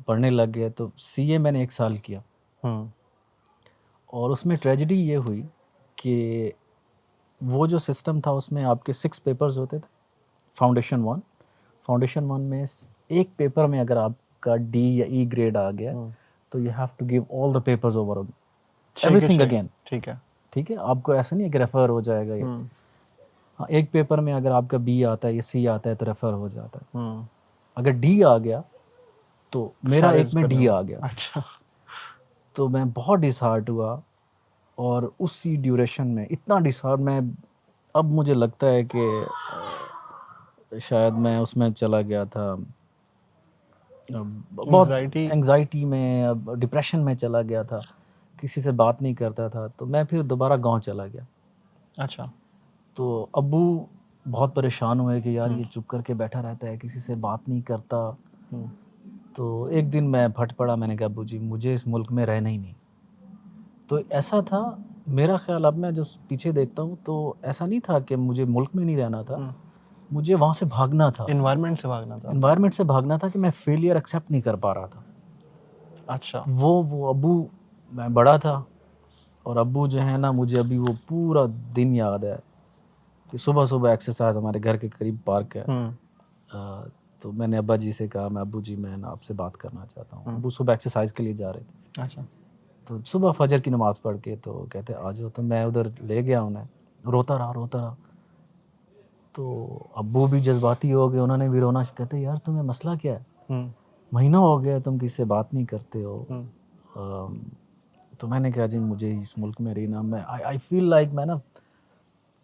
पढ़ने लग गए। तो सीए मैंने 1 साल किया हम्म और उसमें ट्रेजेडी ये हुई कि वो जो सिस्टम था उसमें आपके 6 पेपर्स होते थे। फाउंडेशन वन में एक पेपर में अगर आपका डी या ई ग्रेड आ गया तो you have to give all the papers over everything again. ठीक है। ठीक है, आपको ऐसा नहीं है कि रेफर हो जाएगा ये। हम्म हाँ, एक पेपर में अगर आपका बी आता है या सी आता है तो रेफर हो जाता है। हम्म अगर डी आ गया तो मेरा सारे एक में करने डी हो। आ गया था। अच्छा। तो मैं बहुत डिसहार्ट हुआ और उसी ड्यूरेशन में इतना डिसहार्ट मैं, अब मुझे लगता है कि शायद मैं उसमें चला गया था, बहुत एंग्जाइटी। एंग्जाइटी में, अब डिप्रेशन में चला गया था, किसी से बात नहीं करता था। तो मैं फिर दोबारा गांव चला गया। अच्छा। तो अब्बू बहुत परेशान हुए कि यार ये चुप करके बैठा रहता है, किसी से बात नहीं करता। हम्म तो एक दिन मैं फट पड़ा, मैंने कहा अब्बू जी मुझे इस मुल्क में रहना ही नहीं। तो ऐसा था मेरा ख्याल, अब मैं जो पीछे देखता हूँ तो ऐसा नहीं था कि मुझे मुल्क में नहीं रहना था, मुझे वहाँ से भागना था, एनवायरनमेंट से भागना था। एनवायरनमेंट से भागना था कि मैं फेलियर एक्सेप्ट नहीं कर पा रहा था। अच्छा। वो अब्बू, मैं बड़ा था और अब्बू जो है ना, मुझे अभी वो पूरा दिन याद है कि सुबह सुबह एक्सरसाइज, हमारे घर के करीब पार्क है। तो मैंने अब्बा जी से कहा, मैं अब्बू जी मैं ना आपसे बात करना चाहता हूँ। अब्बू सुबह एक्सरसाइज के लिए जा रहे थे। अच्छा। तो सुबह फजर की नमाज़ पढ़ के तो कहते आ जाओ। तो मैं उधर ले गया उन्हें, रोता रहा। तो अब्बू भी जज्बाती हो गए, उन्होंने भी रोना। कहते यार तुम्हें मसला क्या है, महीना हो गया तुम किसी से बात नहीं करते हो। तो मैंने कहा जी मुझे इस मुल्क में रहना, मैं आई फील लाइक मैं ना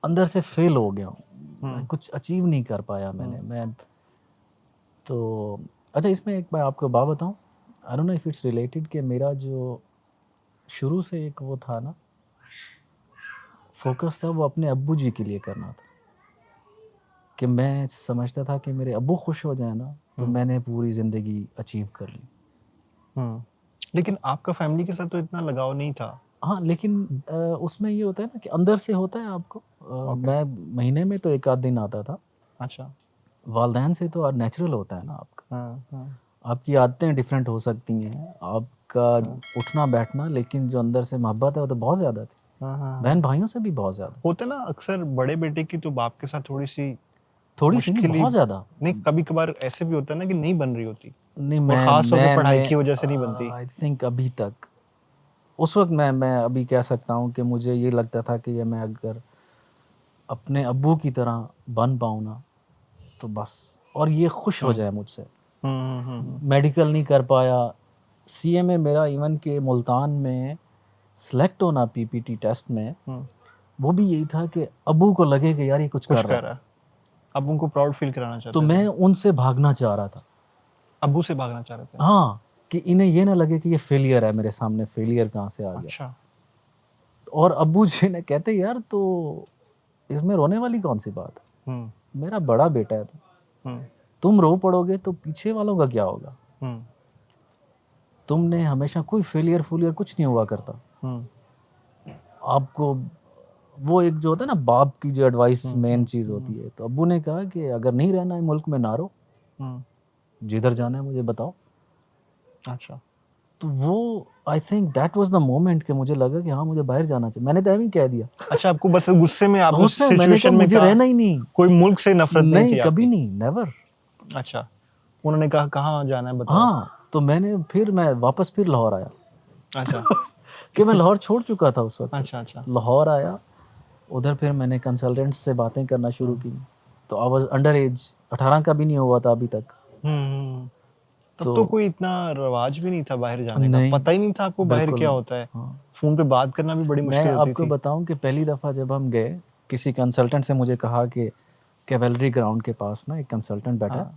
अंदर से फेल हो गया हूँ, मैं कुछ अचीव नहीं कर पाया मैं। तो अच्छा, इसमें एक बार आपको बात बताऊँ, I don't know if it's related, कि मेरा जो शुरू से एक वो था ना, फोकस था, वो अपने अब्बू जी के लिए करना था। कि मैं समझता था कि मेरे अब्बू खुश हो जाए ना तो मैंने पूरी ज़िंदगी अचीव कर ली। लेकिन आपका फैमिली के साथ तो इतना लगाव नहीं था। हाँ, लेकिन उसमें ये होता है ना कि अंदर से होता है आपको। मैं महीने में तो 1 आध दिन आता था। अच्छा। वालदैन से तो नेचुरल होता है ना आपका, आपकी आदतें डिफरेंट हो सकती हैं, आपका उठना बैठना, लेकिन जो अंदर से मोहब्बत है वो तो बहुत ज़्यादा थी, बहन भाइयों से भी बहुत ज़्यादा। होता ना अक्सर बड़े बेटे की तो बाप के साथ थोड़ी सी नहीं, मुश्किल ही बहुत ज़्यादा। नहीं, कभी कभार ऐसे भी होता है ना कि नहीं बन रही होती, नहीं, और खास तौर पे पढ़ाई मैंने की वजह से नहीं बनती। आई थिंक अभी तक, उस वक्त मैं अभी कह सकता हूँ कि मुझे ये लगता था कि ये मैं अगर अपने अब्बू की तरह बन पाऊँ ना तो बस, और ये खुश हो जाए मुझसे। मेडिकल नहीं कर पाया, सीए में मेरा इवन के मुल्तान में सेलेक्ट होना पीपीटी टेस्ट में, वो भी यही था कि अब्बू को लगे कि यार ये कुछ कर रहा है। अब उनको प्राउड फील कराना तो चाहते मैं थे। उनसे भागना चाह रहा था। अब्बू से भागना चाह रहे थे। हाँ, कि इन्हें ये ना लगे कि ये फेलियर है मेरे सामने, फेलियर कहाँ से आ गया। अच्छा। और अब्बू जी ने कहते यार तो इसमें रोने वाली कौन सी बात है, मेरा बड़ा बेटा है तुम रो पड़ोगे तो पीछे वालों का क्या होगा, तुमने हमेशा कोई फेलियर फूलियर कुछ नहीं हुआ करता। आपको वो एक जो होता है ना बाप की जो एडवाइस मेन चीज़ होती है। तो अब्बू ने कहा कि अगर नहीं रहना है मुल्क में ना रहो, जिधर जाना है मुझे बताओ। अच्छा। तो वो I think that was the moment कि मुझे लगा कि हाँ मुझे बाहर जाना चाहिए। मैंने तो भी कह दिया। अच्छा, आपको बस गुस्से में आपने गुस्से मैंने कहा सिचुएशन में मुझे कहा, रहना ही नहीं, कोई मुल्क से नफरत नहीं नहीं थी कभी आपकी। नहीं, नेवर। अच्छा, उन्होंने कहा कहाँ जाना है बताओ। हाँ, तो मैं वापस फिर लाहौर आया। अच्छा। कि मैं लाहौर छोड़ चुका था उस वक्त। अच्छा। लाहौर आया, उधर फिर मैंने कंसल्टेंट्स से बातें करना शुरू की। तो आई वाज अंडर एज, 18 का भी नहीं हुआ था अभी तक। तब तो कोई इतना रवाज भी नहीं था बाहर जाने का, नहीं, पता ही नहीं था आपको बाहर बिल्कुल क्या नहीं। होता है। हाँ, फोन पे बात करना भी बड़ी मैं मुश्किल होती आपको थी। बताऊं कि पहली दफ़ा जब हम गए, किसी कंसल्टेंट से मुझे कहा कि कैवेलरी ग्राउंड के पास ना एक कंसल्टेंट बैठा है,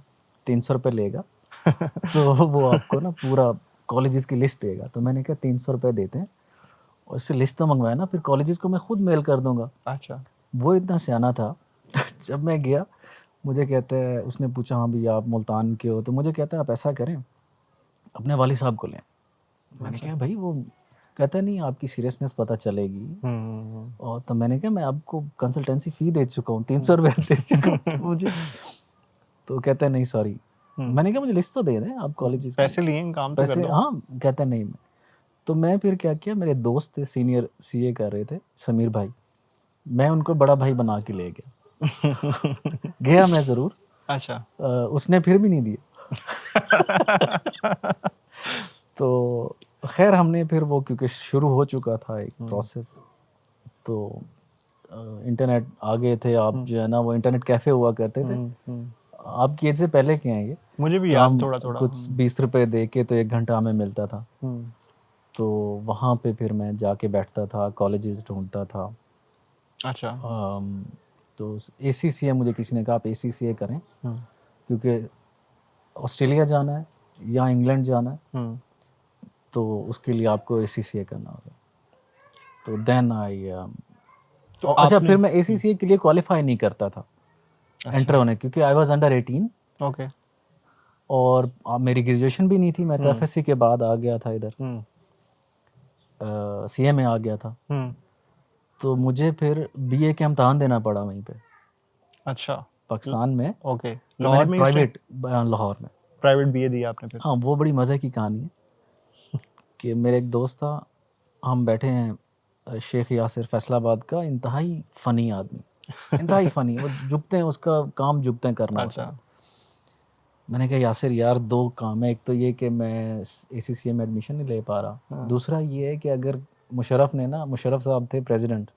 300 रुपये लेगा तो वो आपको ना पूरा कॉलेजेस की लिस्ट देगा। तो मैंने कहा 300 रुपये देते हैं और इससे लिस्ट तो मंगवाया ना, फिर कॉलेजेस को मैं खुद मेल कर दूंगा। अच्छा। वो इतना सियाना था जब मैं गया, मुझे कहता है, उसने पूछा हाँ भैया आप मुल्तान के हो, तो मुझे कहता है आप ऐसा करें अपने वाली साहब को लें। मैंने कहा भाई वो, कहता नहीं आपकी सीरियसनेस पता चलेगी। और तो मैंने कहा मैं आपको कंसल्टेंसी फ़ी दे चुका हूँ, 300 रुपये दे चुका हूँ मुझे। तो कहता है नहीं सॉरी, मैंने कहा मुझे लिस्ट तो दे दें आप कॉलेजेस पैसे लिए काम तो कर पैसे, दो। हाँ कहते नहीं मैं। तो मैं फिर क्या किया, मेरे दोस्त थे सीनियर सीए कर रहे थे, समीर भाई, मैं उनको बड़ा भाई बना के ले गया। गया मैं ज़रूर, अच्छा। उसने फिर भी नहीं दिया। तो खैर हमने फिर वो, क्योंकि शुरू हो चुका था एक प्रोसेस, तो इंटरनेट आ गए थे आप, जो है ना वो इंटरनेट कैफ़े हुआ करते थे। आपकी एज से पहले के हैं ये, मुझे भी तो याद हम थोड़ा थोड़ा। कुछ 20 रुपए दे के तो 1 घंटा हमें मिलता था। तो वहाँ पे फिर मैं जाके बैठता था, कॉलेजेस ढूंढता था। अच्छा। तो ACCA मुझे किसी ने कहा आप ACCA करें, क्योंकि ऑस्ट्रेलिया जाना है या इंग्लैंड जाना है, तो उसके लिए आपको ACCA करना होगा। तो देन आई तो अच्छा, आपने फिर मैं ACCA के लिए क्वालिफाई नहीं करता था एंटर होने, क्योंकि आई वाज अंडर 18 ओके। और मेरी ग्रेजुएशन भी नहीं थी। मैं तो FSC के बाद आ गया था इधर, CA में आ गया था। तो मुझे फिर BA के इम्तहान देना पड़ा वहीं पे अच्छा। पाकिस्तान में। ओके। तो लाहौर मैंने में प्राइवेट, लाहौर में, प्राइवेट बीए दिया आपने फिर? हाँ वो बड़ी मज़े की कहानी है कि मेरे एक दोस्त था, हम बैठे हैं, शेख यासिर फैसलाबाद का, इंतहाई फ़नी आदमी, इंतहाई फ़नी, वो झुकते हैं, उसका काम झुकते हैं करना होता अच्छा। है। मैंने कहा यासिर यार 2 काम है, एक तो ये कि मैं ACCA में एडमिशन नहीं ले पा रहा, दूसरा ये है कि अगर मुशर्रफ ने ना, मुशर्रफ साहब थे प्रेसिडेंट,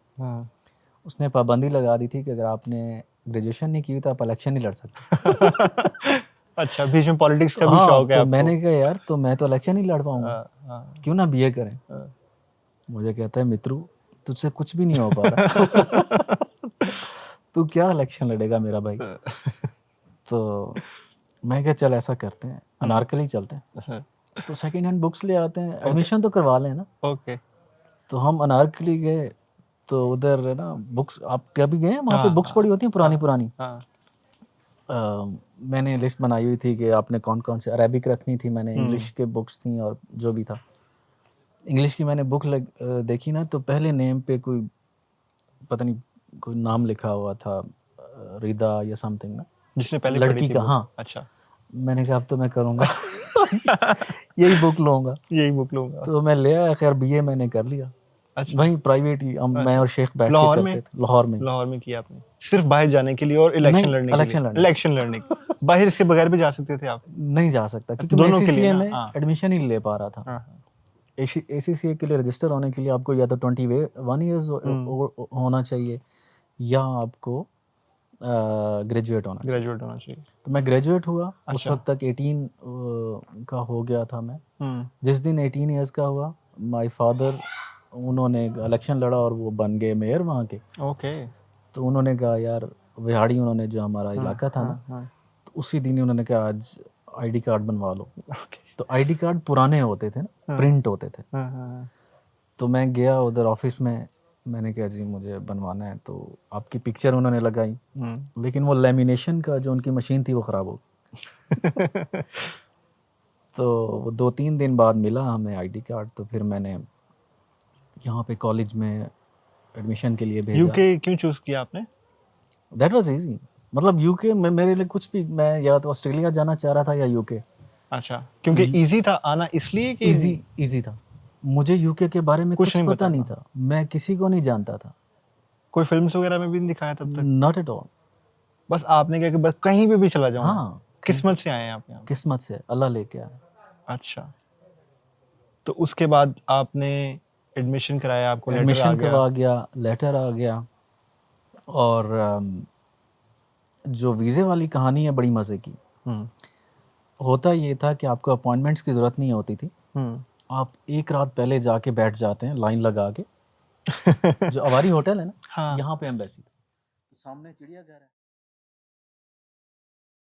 उसने पाबंदी लगा दी थी कि अगर आपने ग्रेजुएशन नहीं की तो आप इलेक्शन नहीं लड़ सकते। अच्छा, बीच में पॉलिटिक्स का भी हाँ, शौक है तो आपको? मैंने कहा यार तो मैं तो इलेक्शन नहीं लड़ पाऊंगा, क्यों ना BA करें। मुझे कहता है मित्रू तुझसे कुछ भी नहीं हो पा रहा। तू क्या इलेक्शन लड़ेगा मेरा भाई। तो मैं क्या, चल ऐसा करते हैं, अनारकली चलते हैं, तो सेकंड हैंड बुक्स ले आते हैं, एडमिशन तो करवा लें ना। ओके। तो हम अनारकली गए, तो उधर है ना बुक्स, आप कभी गए हैं वहाँ पे, बुक्स पड़ी होती हैं पुरानी पुरानी। मैंने लिस्ट बनाई हुई थी कि आपने कौन कौन से, अरेबिक रखनी थी मैंने, इंग्लिश के बुक्स थी और जो भी था। इंग्लिश की मैंने बुक देखी ना, तो पहले नेम पे कोई पता नहीं कोई नाम लिखा हुआ था, रिदा या समथिंग ना, जिसने पहले पढ़ी लड़की थी का, बुक? हाँ। अच्छा। मैंने कहा अब तो मैं करूँगा, यही बुक लूँगा। यही बुक लूंगा। तो मैं ले आया, खैर BA मैंने कर लिया अच्छा। वहीं प्राइवेट ही, हम मैं अच्छा। और शेख बैठ के लाहौर करते में? थे, लाहौर में ही। लाहौर में किया आपने सिर्फ बाहर जाने के लिए और इलेक्शन नहीं, लड़ने के लिए? इलेक्शन लड़ने इलेक्शन लड़ने बाहर इसके बगैर भी जा सकते थे आप? नहीं जा सकता, क्योंकि मैं दोनों के लिए ACCA ना? में हाँ। एडमिशन ही नहीं ले पा रहा था। हाँ। ACCA के लिए रजिस्टर होने के लिए आपको या तो 21 ईयर्स होना चाहिए, या आपको ग्रेजुएट होना चाहिए। ग्रेजुएट होना चाहिए। तो मैं ग्रेजुएट हुआ, उस अच्छा। वक्त तक 18 का हो गया था मैं। जिस दिन 18 ईयर्स का हुआ, माय फादर, उन्होंने इलेक्शन लड़ा और वो बन गए मेयर वहाँ के। ओके। तो उन्होंने कहा यार, विहाड़ी उन्होंने जो हमारा इलाका था ना, तो उसी दिन ही उन्होंने कहा आज ID कार्ड बनवा लो। तो ID कार्ड पुराने होते थे ना, प्रिंट होते थे। तो मैं गया उधर ऑफिस में, मैंने कहा जी मुझे बनवाना है, तो आपकी पिक्चर उन्होंने लगाई, लेकिन वो लेमिनेशन का जो उनकी मशीन थी वो ख़राब हो गई। तो 2-3 दिन बाद मिला हमें ID कार्ड, तो फिर मैंने यहाँ पे कॉलेज में एडमिशन के लिए भेजा। यूके क्यों चूज किया आपने? दैट वाज इजी, मतलब यूके में मेरे लिए कुछ भी, मैं या तो ऑस्ट्रेलिया जाना चाह रहा था या यूके। अच्छा, क्योंकि इजी था आना इसलिए कि इजी था। मुझे यूके के बारे में कुछ पता नहीं था, मैं किसी को नहीं जानता था। कोई फिल्म्स वगैरह में भी नहीं दिखाया तब तक? Not at all. बस आपने क्या कि बस कहीं पे भी चला जाऊँ? हाँ, किस्मत से आए हैं आप यहाँ? किस्मत से, अल्लाह लेके आया। अच्छा। तो उसके बाद आपने एडमिशन कराया, आपको लेटर आ एडमिशन गया? करवा गया, लेटर आ गया, और जो वीज़े वाली कहानी है बड़ी मज़े की। होता ये था कि आपको अपॉइंटमेंट्स की ज़रूरत नहीं होती थी, आप एक रात पहले जाके बैठ जाते हैं लाइन लगा के। जो अवारी होटल है ना, यहाँ पे एम्बेसी, तो सामने चिड़ियाघर है।